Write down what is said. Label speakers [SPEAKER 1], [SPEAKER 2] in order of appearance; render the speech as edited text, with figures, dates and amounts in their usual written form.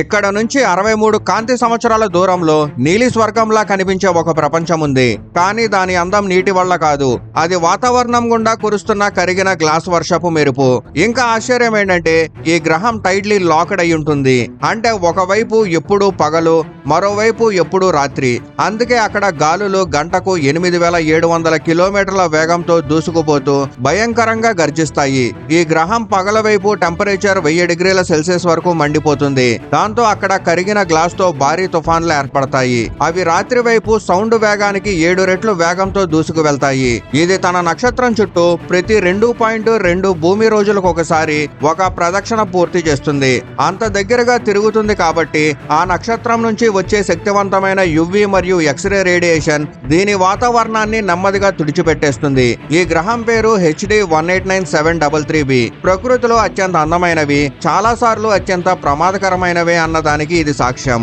[SPEAKER 1] ఇక్కడ నుంచి 63 కాంతి సంవత్సరాల దూరంలో నీలి స్వర్గంలా కనిపించే ఒక ప్రపంచం ఉంది. కానీ దాని అందం నీటి వల్ల కాదు, అది వాతావరణం గుండా కురుస్తున్న కరిగిన గ్లాస్ వర్షపు మెరుపు. ఇంకా ఆశ్చర్యం ఏంటంటే ఈ గ్రహం టైడ్లీ లాక్డ్ అయి ఉంటుంది. అంటే ఒకవైపు ఎప్పుడూ పగలు, మరోవైపు ఎప్పుడూ రాత్రి. అందుకే అక్కడ గాలులు గంటకు 8700 కిలోమీటర్ల వేగంతో దూసుకుపోతూ భయంకరంగా గర్జిస్తాయి. ఈ గ్రహం పగల వైపు టెంపరేచర్ 1000 డిగ్రీల సెల్సియస్ వరకు మండిపోతుంది. దాంతో అక్కడ కరిగిన గ్లాస్ తో భారీ తుఫాన్లు ఏర్పడతాయి. అవి రాత్రి వైపు సౌండ్ వేగానికి 7 రెట్లు వేగంతో దూసుకు వెళ్తాయి. ఇది తన నక్షత్రం చుట్టూ ప్రతి 2.2 భూమి రోజులకు ఒకసారి ఒక ప్రదక్షిణ పూర్తి చేస్తుంది. అంత దగ్గరగా తిరుగుతుంది కాబట్టి ఆ నక్షత్రం నుంచి వచ్చే శక్తివంతమైన యువి మరియు ఎక్స్రే రేడియేషన్ దీని వాతావరణాన్ని నెమ్మదిగా తుడిచిపెట్టేస్తుంది. ఈ గ్రహం పేరు HD 189733b. ప్రకృతిలో అత్యంత అందమైనవి, చాలా సార్లు అత్యంత ప్రమాదకరమైనవి అన్నదానికి ఇది సాక్ష్యం.